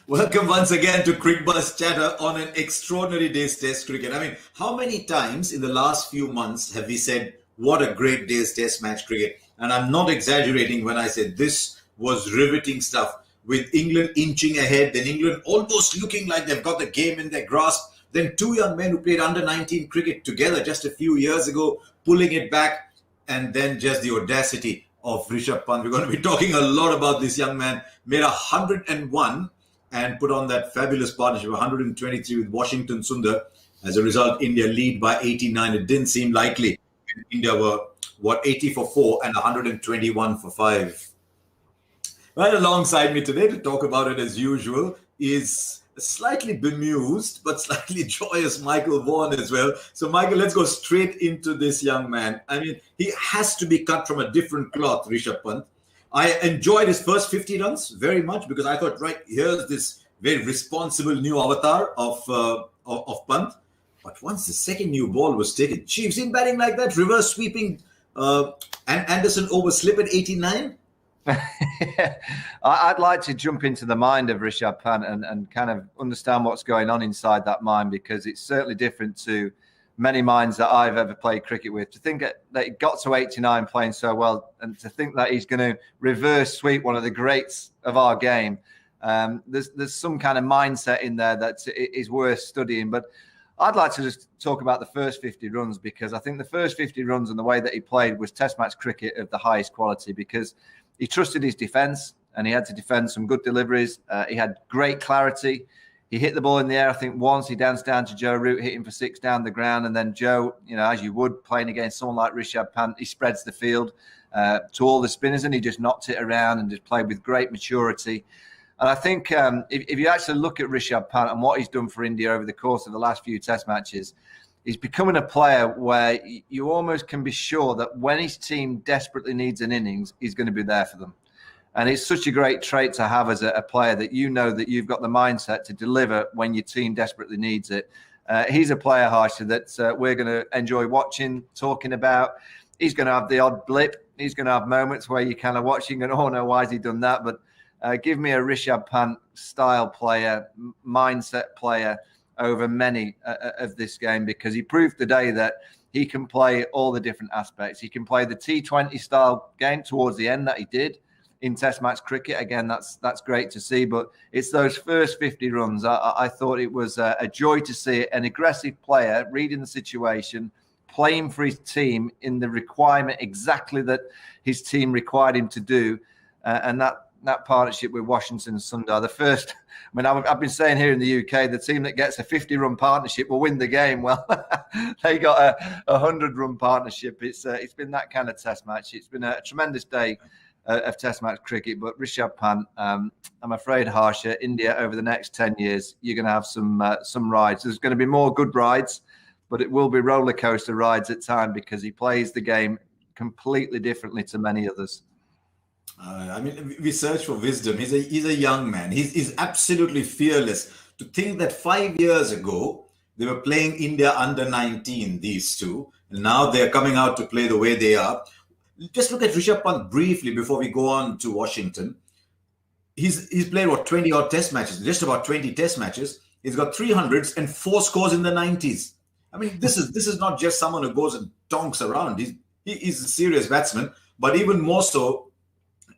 Welcome once again to Crickbuzz Chatter on an extraordinary day's Test cricket. I mean, how many times in the last few months have we said, what a great day's Test match cricket? And I'm not exaggerating when I said this was riveting stuff, with England inching ahead, then England almost looking like they've got the game in their grasp. Then two young men who played under 19 cricket together just a few years ago, pulling it back, and then just the audacity of Rishabh Pant. We're going to be talking a lot about this young man. Made 101 and put on that fabulous partnership, 123 with Washington Sundar. As a result, India lead by 89. It didn't seem likely. India were, 80 for 4 and 121 for 5. Right alongside me today to talk about it as usual is a slightly bemused but slightly joyous Michael Vaughan as well. So, Michael, let's go straight into this young man. I mean, he has to be cut from a different cloth, Rishabh Pant. I enjoyed his first 50 runs very much because I thought, right, here's this very responsible new avatar of Pant. But once the second new ball was taken, Chiefs in batting like that, reverse sweeping and Anderson over slip at 89. I'd like to jump into the mind of Rishabh Pant and kind of understand what's going on inside that mind, because it's certainly different to many minds that I've ever played cricket with. To think that he got to 89 playing so well, and to think that he's going to reverse sweep one of the greats of our game, there's some kind of mindset in there that is worth studying. But I'd like to just talk about the first 50 runs, because I think the first 50 runs and the way that he played was Test match cricket of the highest quality, because he trusted his defence and he had to defend some good deliveries. He had great clarity. He hit the ball in the air, I think, once. He danced down to Joe Root, hit him for 6 down the ground. And then Joe, as you would, playing against someone like Rishabh Pant, he spreads the field to all the spinners, and he just knocked it around and just played with great maturity. And I think if you actually look at Rishabh Pant and what he's done for India over the course of the last few Test matches, he's becoming a player where you almost can be sure that when his team desperately needs an innings, he's going to be there for them. And it's such a great trait to have as a player, that that you've got the mindset to deliver when your team desperately needs it. He's a player, Harsha, that we're going to enjoy watching, talking about. He's going to have the odd blip. He's going to have moments where you're kind of watching and, oh no, why has he done that? But give me a Rishabh Pant style player, mindset player over many of this game, because he proved today that he can play all the different aspects. He can play the T20 style game towards the end that he did in Test match cricket. Again, that's great to see. But it's those first 50 runs. I thought it was a joy to see an aggressive player reading the situation, playing for his team in the requirement exactly that his team required him to do, and that partnership with Washington Sundar. The first, I've been saying here in the UK, the team that gets a 50-run partnership will win the game. Well, they got a 100-run partnership. It's been that kind of Test match. It's been a tremendous day of Test match cricket. But Rishabh Pant, I'm afraid, Harsha, India over the next 10 years, you're going to have some rides. There's going to be more good rides, but it will be roller coaster rides at time, because he plays the game completely differently to many others. We search for wisdom. He's a young man. He's absolutely fearless. To think that 5 years ago, they were playing India under 19, these two, and now they're coming out to play the way they are. Just look at Rishabh Pant briefly before we go on to Washington. He's played, 20-odd Test matches, just about 20 Test matches. He's got 300s and 4 scores in the 90s. I mean, this is not just someone who goes and donks around. He's a serious batsman, but even more so,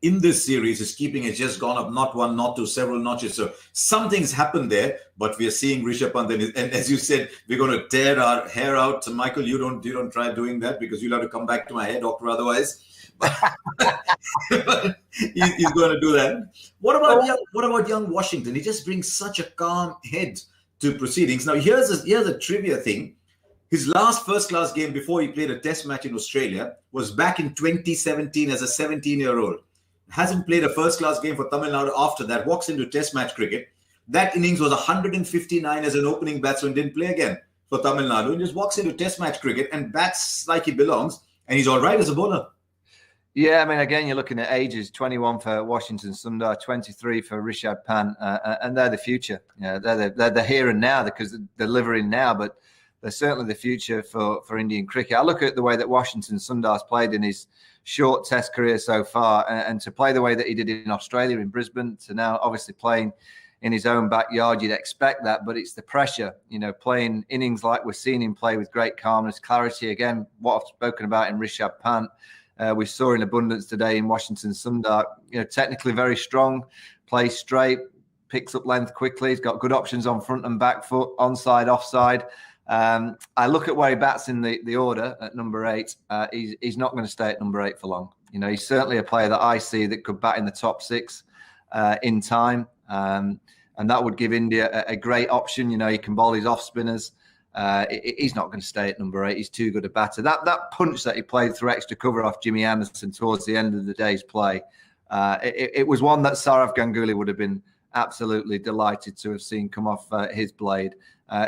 in this series, his keeping has just gone up, not one, not two, several notches. So something's happened there, but we are seeing Rishabh Pant. And as you said, we're going to tear our hair out. So Michael, you don't try doing that, because you'll have to come back to my hair doctor otherwise. But he's going to do that. What about young Washington? He just brings such a calm head to proceedings. Now, here's a trivia thing. His last first-class game before he played a Test match in Australia was back in 2017 as a 17-year-old. Hasn't played a first-class game for Tamil Nadu after that, walks into Test match cricket. That innings was 159 as an opening batsman, didn't play again for Tamil Nadu, and just walks into Test match cricket and bats like he belongs, and he's all right as a bowler. Yeah, again, you're looking at ages, 21 for Washington Sundar, 23 for Rishabh Pant, and they're the future. They're the here and now, because they're delivering now, but they're certainly the future for Indian cricket. I look at the way that Washington Sundar's played in his short Test career so far, and to play the way that he did in Australia, in Brisbane, to now obviously playing in his own backyard. You'd expect that, but it's the pressure, playing innings like we're seeing him play with great calmness, clarity. Again, what I've spoken about in Rishabh Pant, we saw in abundance today in Washington Sundar. Technically very strong, plays straight, picks up length quickly. He's got good options on front and back foot, onside, offside. I look at where he bats in the order at number 8. He's not going to stay at number 8 for long. He's certainly a player that I see that could bat in the top 6 in time. And that would give India a great option. He can bowl his off spinners. He's not going to stay at number 8. He's too good a batter. That punch that he played through extra cover off Jimmy Anderson towards the end of the day's play, it was one that Saurav Ganguly would have been absolutely delighted to have seen come off his blade.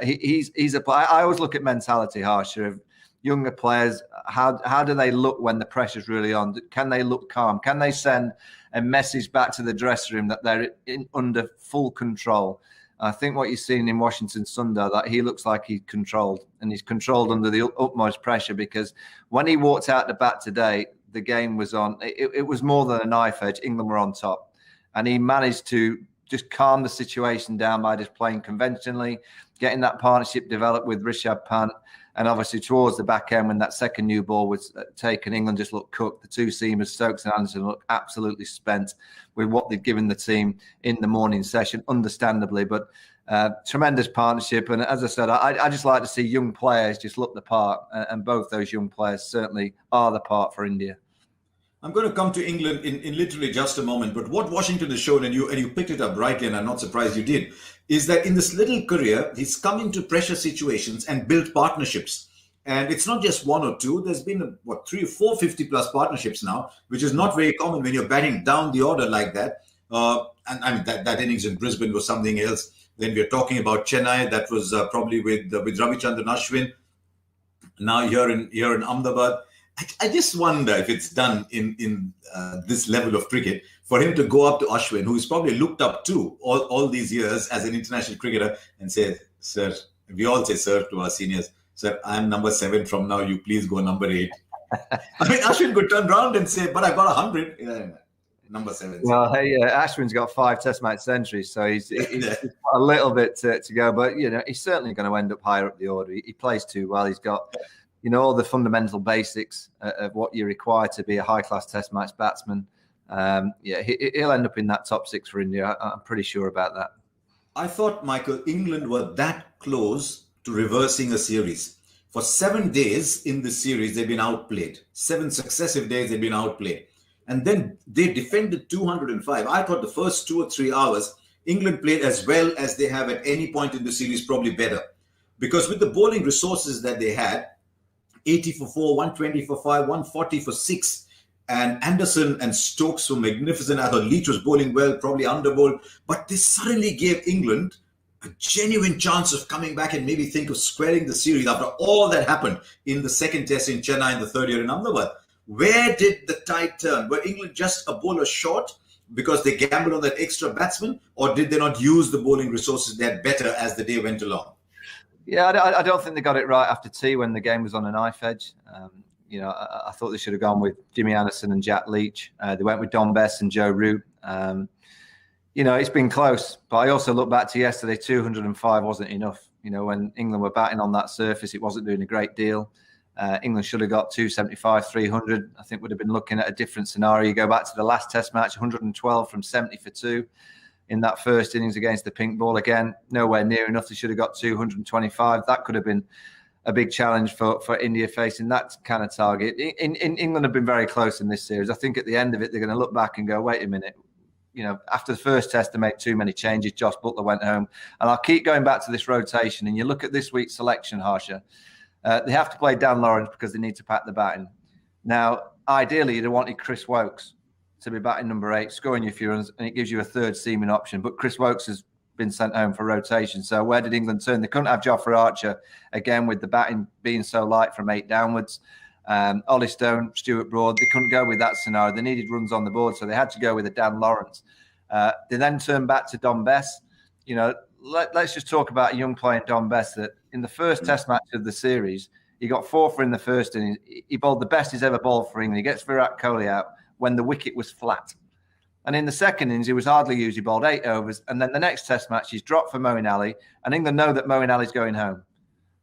He's a player. I always look at mentality, Harsha, of younger players. How do they look when the pressure's really on? Can they look calm? Can they send a message back to the dressing room that they're under full control? I think what you're seeing in Washington Sundar, that he looks like he's controlled, and he's controlled under the utmost pressure, because when he walked out the bat today, the game was on. It was more than a knife edge. England were on top, and he managed to just calm the situation down by just playing conventionally, getting that partnership developed with Rishabh Pant. And obviously towards the back end, when that second new ball was taken, England just looked cooked. The two seamers, Stokes and Anderson, looked absolutely spent with what they'd given the team in the morning session, understandably. But tremendous partnership. And as I said, I just like to see young players just look the part. And both those young players certainly are the part for India. I'm going to come to England in literally just a moment. But what Washington has shown, and you picked it up rightly, and I'm not surprised you did, is that in this little career, he's come into pressure situations and built partnerships. And it's not just one or two. There's been, 3 or 4 50-plus partnerships now, which is not very common when you're batting down the order like that. And I mean, that innings in Brisbane was something else. Then we're talking about Chennai. That was probably with Ravichandran Ashwin. Now here in Ahmedabad. I just wonder if it's done in this level of cricket for him to go up to Ashwin, who's probably looked up to all these years as an international cricketer, and say, "Sir," we all say "sir" to our seniors. "Sir, I'm number 7 from now. You please go number 8." I mean, Ashwin could turn around and say, "But I got 100." Yeah, number 7. Well, hey, Ashwin's got 5 Test match centuries, so he's got a little bit to go. But he's certainly going to end up higher up the order. He plays too well. He's got all the fundamental basics of what you require to be a high-class Test match batsman. He'll end up in that top 6 for India. I'm pretty sure about that. I thought, Michael, England were that close to reversing a series. For 7 days in this series, they've been outplayed. 7 successive days, they've been outplayed. And then they defended 205. I thought the first 2 or 3 hours, England played as well as they have at any point in the series, probably better. Because with the bowling resources that they had, 80 for 4, 120 for 5, 140 for 6. And Anderson and Stokes were magnificent. I thought Leach was bowling well, probably underbowled. But this suddenly gave England a genuine chance of coming back and maybe think of squaring the series after all that happened in the second test in Chennai and the third year in Ahmedabad. Where did the tide turn? Were England just a bowler short because they gambled on that extra batsman? Or did they not use the bowling resources that better as the day went along? Yeah, I don't think they got it right after tea when the game was on a knife edge. I thought they should have gone with Jimmy Anderson and Jack Leach. They went with Don Bess and Joe Root. It's been close. But I also look back to yesterday, 205 wasn't enough. When England were batting on that surface, it wasn't doing a great deal. England should have got 275, 300. I think would have been looking at a different scenario. You go back to the last Test match, 112 from 70 for 2. In that first innings against the pink ball, again, nowhere near enough. They should have got 225. That could have been a big challenge for India facing that kind of target. England have been very close in this series. I think at the end of it, they're going to look back and go, wait a minute. After the first test, they made too many changes. Josh Butler went home. And I'll keep going back to this rotation. And you look at this week's selection, Harsha. They have to play Dan Lawrence because they need to pack the batting. Now, ideally, you'd have wanted Chris Woakes to be batting number 8, scoring your few runs, and it gives you a third seaming option. But Chris Woakes has been sent home for rotation. So where did England turn? They couldn't have Jofra Archer, again, with the batting being so light from 8 downwards. Ollie Stone, Stuart Broad, they couldn't go with that scenario. They needed runs on the board, so they had to go with a Dan Lawrence. They then turned back to Don Bess. Let's just talk about a young player, Don Bess, that in the first Test match of the series, he got 4 for in the first inning. He bowled the best he's ever bowled for England. He gets Virat Kohli out when the wicket was flat. And in the second innings, he was hardly used. He bowled 8 overs. And then the next test match, he's dropped for Moeen Ali. And England know that Moeen Ali's going home.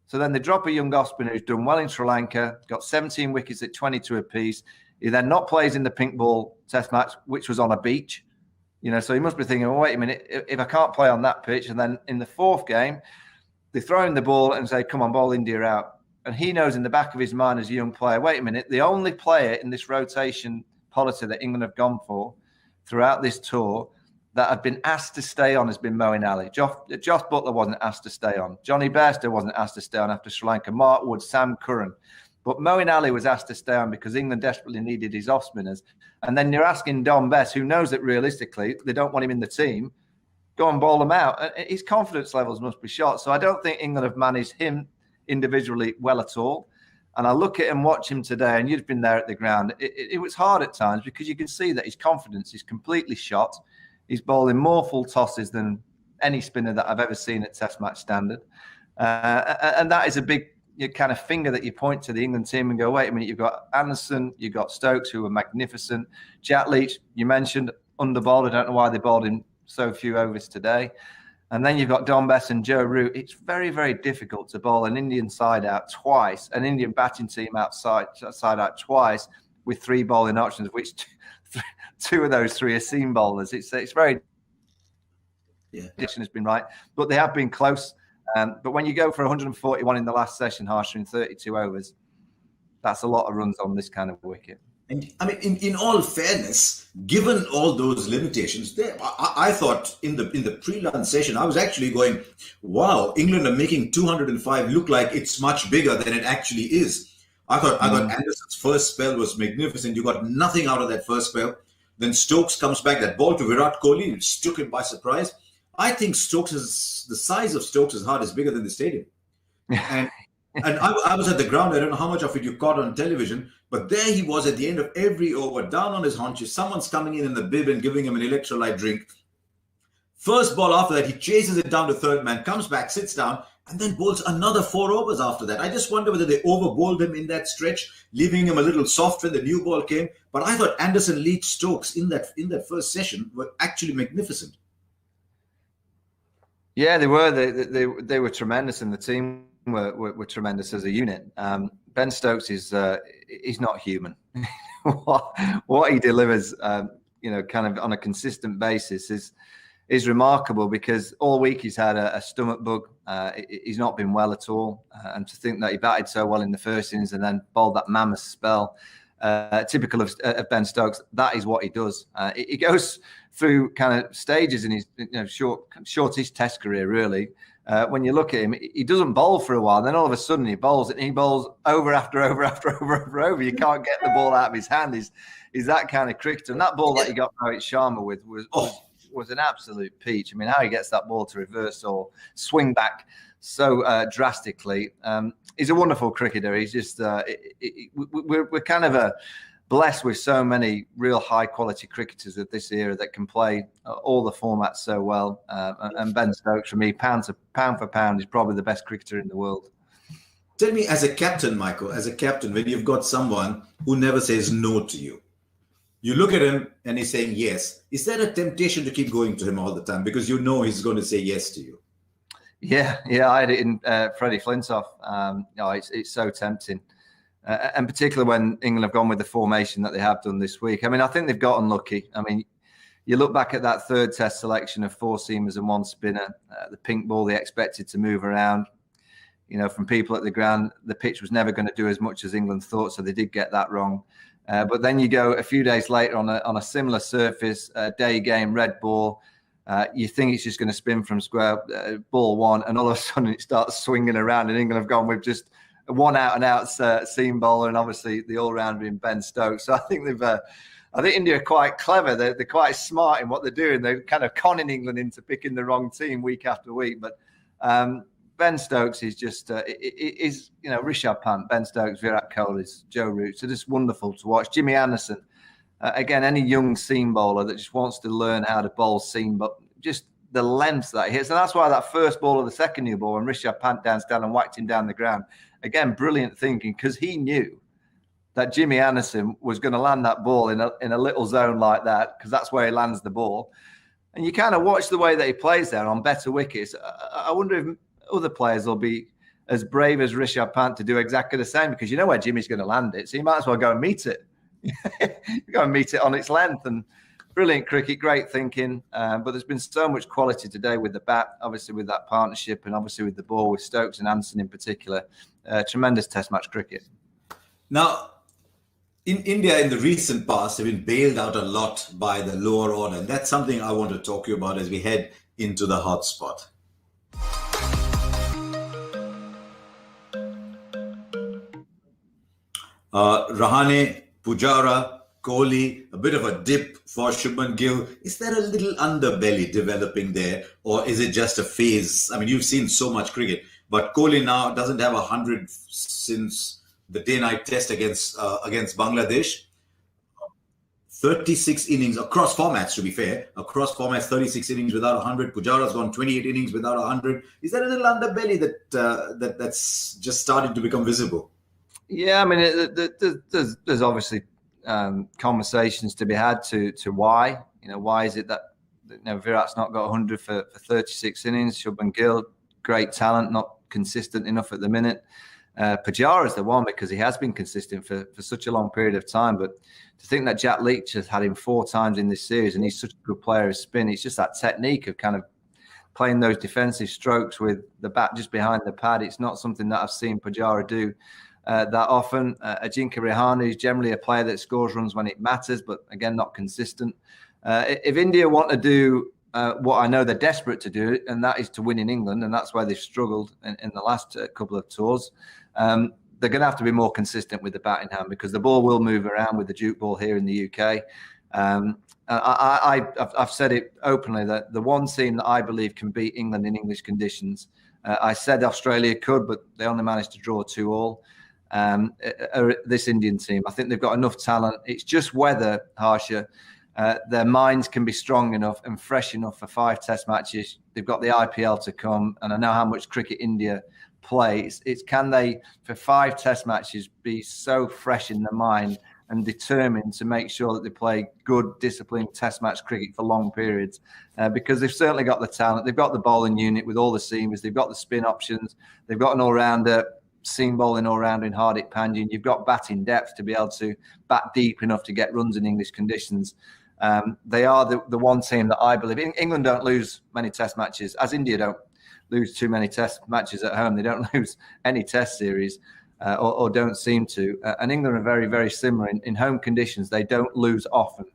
So then they drop a young off-spinner who's done well in Sri Lanka, got 17 wickets at 22 apiece. He then not plays in the pink ball test match, which was on a beach. So he must be thinking, well, wait a minute, if I can't play on that pitch, and then in the fourth game, they throw in the ball and say, come on, bowl India out. And he knows in the back of his mind as a young player, wait a minute, the only player in this rotation policy that England have gone for throughout this tour that have been asked to stay on has been Moeen Ali. Josh Buttler wasn't asked to stay on. Johnny Bairstow wasn't asked to stay on after Sri Lanka. Mark Wood, Sam Curran. But Moeen Ali was asked to stay on because England desperately needed his off-spinners. And then you're asking Dom Bess, who knows that realistically they don't want him in the team, go and bowl him out. And his confidence levels must be shot. So I don't think England have managed him individually well at all. And I look at him, watch him today, and you've been there at the ground. It was hard at times because you can see that his confidence is completely shot. He's bowling more full tosses than any spinner that I've ever seen at Test match standard. And that is a big kind of finger that you point to the England team and go, wait a minute, you've got Anderson, you've got Stokes, who were magnificent. Jack Leach, you mentioned, underbowled. I don't know why they bowled in so few overs today. And then you've got Dom Bess and Joe Root. It's very, very difficult to bowl an Indian side out twice, an Indian batting team side out twice with 3 bowling options, which 2 of those 3 are seam bowlers. It's very has been right, but they have been close. But when you go for 141 in the last session, Harsha, in 32 overs, that's a lot of runs on this kind of wicket. And I mean, in all fairness, given all those limitations, I thought in the pre-lunch session, I was actually going, wow, England are making 205 look like it's much bigger than it actually is. I thought Anderson's first spell was magnificent. You got nothing out of that first spell. Then Stokes comes back, that ball to Virat Kohli, which took him by surprise. I think the size of Stokes' heart is bigger than the stadium. And I was at the ground. I don't know how much of it you caught on television, but there he was at the end of every over, down on his haunches. Someone's coming in the bib and giving him an electrolyte drink. First ball after that, he chases it down to third man, comes back, sits down, and then bowls another 4 overs after that. I just wonder whether they over-bowled him in that stretch, leaving him a little soft when the new ball came. But I thought Anderson, Leach, Stokes in that first session were actually magnificent. Yeah, they were. They were tremendous, and the team were tremendous as a unit. Ben Stokes is he's not human. what he delivers, kind of on a consistent basis is remarkable, because all week he's had a stomach bug. He's not been well at all, and to think that he batted so well in the first innings and then bowled that mammoth spell, typical of Ben Stokes. That is what he does. He goes through kind of stages in his shortest Test career, really. When you look at him, he doesn't bowl for a while. Then all of a sudden he bowls, and he bowls over after over after over. You can't get the ball out of his hand. He's that kind of cricketer. And that ball that he got Rohit Sharma with was an absolute peach. I mean, how he gets that ball to reverse or swing back so drastically. He's a wonderful cricketer. He's just we're kind of blessed with so many real high quality cricketers of this era that can play all the formats so well. And Ben Stokes, for me, pound for pound, is probably the best cricketer in the world. Tell me, as a captain, Michael, when you've got someone who never says no to you, you look at him and he's saying yes. Is there a temptation to keep going to him all the time because you know he's going to say yes to you? Yeah, I had it in Freddie Flintoff. It's so tempting. And particularly when England have gone with the formation that they have done this week. I mean, I think they've got unlucky. I mean, you look back at that third Test selection of 4 seamers and 1 spinner, the pink ball they expected to move around. From people at the ground, the pitch was never going to do as much as England thought, so they did get that wrong. But then you go a few days later on a similar surface, day game, red ball. You think it's just going to spin from square, ball 1, and all of a sudden it starts swinging around, and England have gone with just one out-and-out seam bowler, and obviously the all-rounder in Ben Stokes. So I think India are quite clever. They're quite smart in what they're doing. They're kind of conning England into picking the wrong team week after week. But Ben Stokes is just Rishabh Pant, Ben Stokes, Virat Kohli, Joe Root. So just wonderful to watch. Jimmy Anderson, again, any young seam bowler that just wants to learn how to bowl seam, but just the length that he hits. And that's why that first ball of the second new ball, when Rishabh Pant danced down and whacked him down the ground, again, brilliant thinking, because he knew that Jimmy Anderson was going to land that ball in a little zone like that, because that's where he lands the ball. And you kind of watch the way that he plays there on better wickets. I wonder if other players will be as brave as Rishabh Pant to do exactly the same, because you know where Jimmy's going to land it. So you might as well go and meet it. Go and meet it on its length. And brilliant cricket, great thinking. But there's been so much quality today with the bat, obviously with that partnership, and obviously with the ball, with Stokes and Anderson in particular. Tremendous Test match cricket. Now, in India, in the recent past, have been bailed out a lot by the lower order. And that's something I want to talk to you about as we head into the hotspot. Rahane, Pujara, Kohli, a bit of a dip for Shubman Gill. Is there a little underbelly developing there, or is it just a phase? I mean, you've seen so much cricket, but Kohli now doesn't have 100 since the day-night test against Bangladesh. 36 innings across formats, to be fair. Across formats, 36 innings without 100. Pujara's gone 28 innings without 100. Is there a little underbelly that's just starting to become visible? Yeah, I mean, there's obviously conversations to be had to why. Why is it that Virat's not got 100 for 36 innings? Shubman Gill, great talent, not consistent enough at the minute. Pujara is the one, because he has been consistent for such a long period of time. But to think that Jack Leach has had him 4 times in this series, and he's such a good player of spin, it's just that technique of kind of playing those defensive strokes with the bat just behind the pad. It's not something that I've seen Pujara do that often. Ajinkya Rahane is generally a player that scores runs when it matters, but again, not consistent. If India want to do what I know they're desperate to do, and that is to win in England, and that's where they've struggled in the last couple of tours, they're going to have to be more consistent with the bat in hand, because the ball will move around with the Duke ball here in the UK. I've said it openly that the one team that I believe can beat England in English conditions, I said Australia could, but they only managed to draw 2-2. This Indian team, I think they've got enough talent. It's just whether, Harsha, their minds can be strong enough and fresh enough for 5 Test matches. They've got the IPL to come, and I know how much cricket India plays. It's can they, for 5 Test matches, be so fresh in their mind and determined to make sure that they play good, disciplined Test match cricket for long periods, because they've certainly got the talent. They've got the bowling unit with all the seamers. They've got the spin options. They've got an all-rounder, seam bowling all-rounder in Hardik Pandya. You've got batting depth to be able to bat deep enough to get runs in English conditions. They are the one team that I believe. England don't lose many Test matches, as India don't lose too many Test matches at home. They don't lose any Test series, or don't seem to. And England are very, very similar in home conditions. They don't lose often.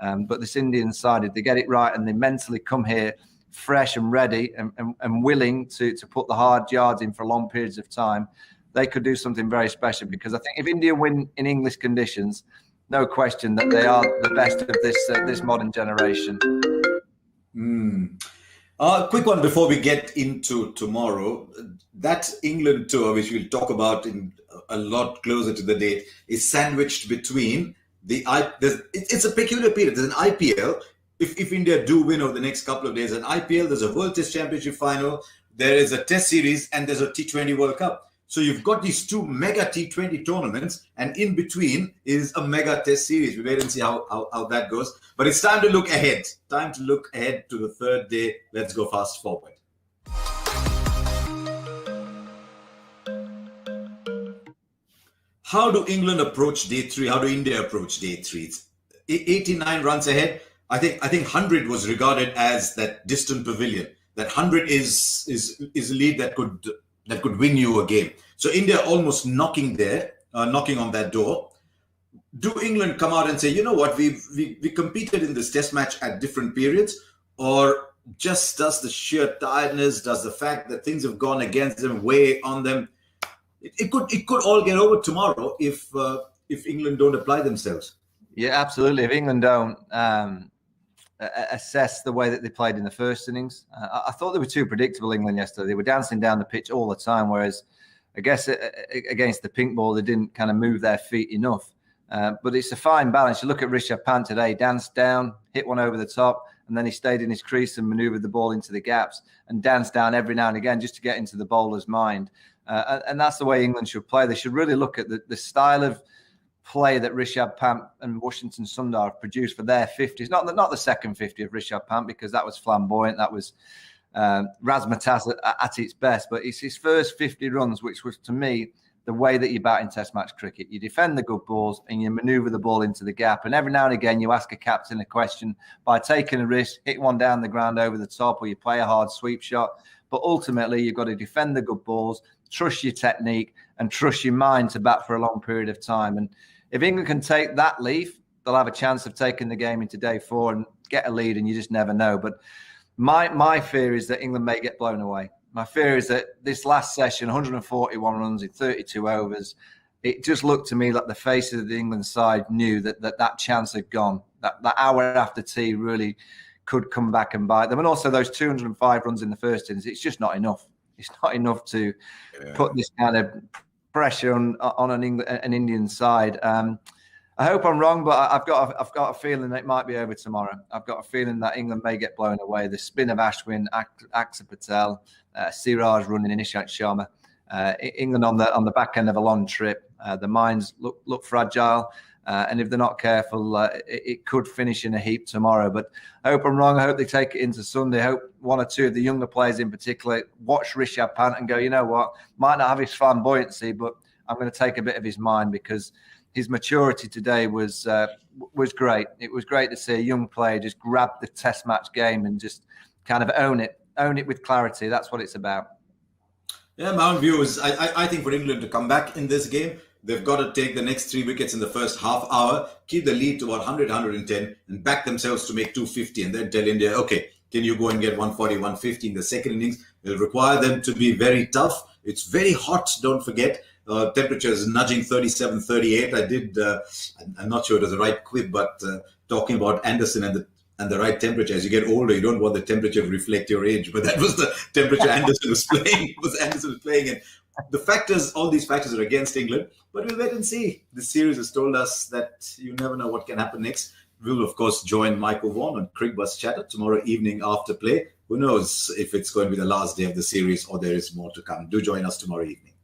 But this Indian side, if they get it right and they mentally come here fresh and ready and willing to put the hard yards in for long periods of time, they could do something very special. Because I think if India win in English conditions, no question that they are the best of this modern generation. Quick one before we get into tomorrow. That England tour, which we'll talk about in a lot closer to the date, is sandwiched between it's a peculiar period. There's an IPL. If India do win over the next couple of days, an IPL, there's a World Test Championship final, there is a Test series, and there's a T20 World Cup. So you've got these 2 mega T20 tournaments, and in between is a mega Test series. We wait and see how that goes. But it's time to look ahead. Time to look ahead to the 3rd day. Let's go fast forward. How do England approach day 3? How do India approach day 3? It's 89 runs ahead. I think 100 was regarded as that distant pavilion. That 100 is a lead that could win you a game. So India almost knocking on that door. Do England come out and say, you know what, we competed in this Test match at different periods, or just does the sheer tiredness, does the fact that things have gone against them, weigh on them? It could all get over tomorrow if England don't apply themselves. Yeah, absolutely. If England don't assess the way that they played in the first innings, I thought they were too predictable, England, yesterday. They were dancing down the pitch all the time, whereas I guess against the pink ball, they didn't kind of move their feet enough. But it's a fine balance. You look at Rishabh Pant today, danced down, hit one over the top, and then he stayed in his crease and manoeuvred the ball into the gaps and danced down every now and again just to get into the bowler's mind. And that's the way England should play. They should really look at the style of play that Rishabh Pant and Washington Sundar have produced for their 50s. Not the second 50 of Rishabh Pant, because that was flamboyant. That was razzmatazz at its best. But it's his first 50 runs, which was, to me, the way that you bat in Test match cricket. You defend the good balls and you manoeuvre the ball into the gap. And every now and again, you ask a captain a question by taking a risk, hit one down the ground over the top, or you play a hard sweep shot. But ultimately, you've got to defend the good balls, trust your technique, and trust your mind to bat for a long period of time. And if England can take that leaf, they'll have a chance of taking the game into day 4 and get a lead, and you just never know. But my fear is that England may get blown away. My fear is that this last session, 141 runs in 32 overs, it just looked to me like the faces of the England side knew that chance had gone. That hour after tea really could come back and bite them. And also those 205 runs in the first innings, it's just not enough. It's not enough to put this kind of pressure on an Indian side. I hope I'm wrong, but I've got a feeling that it might be over tomorrow. I've got a feeling that England may get blown away. The spin of Ashwin, Akshar Patel, Siraj running in Ishant Sharma. England on the back end of a long trip. The minds look fragile, and if they're not careful, it could finish in a heap tomorrow. But I hope I'm wrong. I hope they take it into Sunday. I hope one or two of the younger players in particular watch Rishabh Pant and go, you know what, might not have his flamboyancy, but I'm going to take a bit of his mind, because his maturity today was great. It was great to see a young player just grab the Test match game and just kind of own it with clarity. That's what it's about. Yeah, my own view is I think for England to come back in this game, they've got to take the next 3 wickets in the first half hour, keep the lead to about 100, 110, and back themselves to make 250, and then tell India, okay, can you go and get 140, 150 in the second innings? It'll require them to be very tough. It's very hot, don't forget. Temperature is nudging 37, 38. I'm not sure it was the right quip, but talking about Anderson and the right temperature. As you get older, you don't want the temperature to reflect your age, but that was the temperature Anderson was playing. And all these factors are against England, but we'll wait and see. The series has told us that you never know what can happen next. We'll, of course, join Michael Vaughan on Crickbuzz Chatter tomorrow evening after play. Who knows if it's going to be the last day of the series or there is more to come. Do join us tomorrow evening.